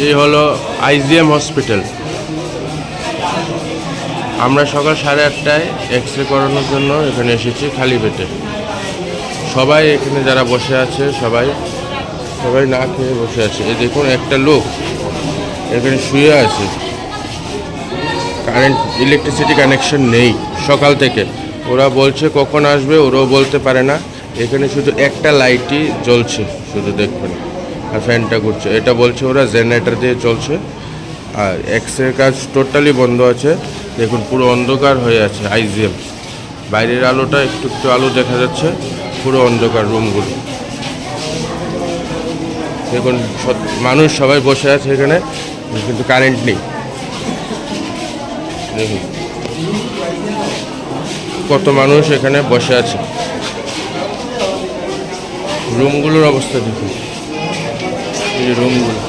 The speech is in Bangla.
এই হলো আইজিএম হসপিটাল। আমরা সকাল 8:30টায় এক্স-রে করানোর জন্য এখানে এসেছি খালি পেটে। সবাই এখানে যারা বসে আছে সবাই না খেয়ে বসে আছে। এই দেখুন একটা লোক এখানে শুয়ে আছে, কারেন্ট ইলেকট্রিসিটি কানেকশন নেই সকাল থেকে। ওরা বলছে কখন আসবে ওরাও বলতে পারে না। এখানে শুধু একটা লাইটই জ্বলছে, শুধু দেখবেন, আর ফ্যানটা ঘুরছে। এটা বলছে ওরা জেনারেটর দিয়ে চলছে। আর এক্স-রে কাজ টোটালি বন্ধ আছে। দেখুন পুরো অন্ধকার হয়ে আছে আইজিএম। বাইরের আলোটা একটু একটু আলো দেখা যাচ্ছে, পুরো অন্ধকার রুমগুলো। দেখুন মানুষ সবাই বসে আছে এখানে, কিন্তু কারেন্ট নেই। দেখুন কত মানুষ এখানে বসে আছে। রুমগুলোর অবস্থা দেখুন, এই রুমগুলো।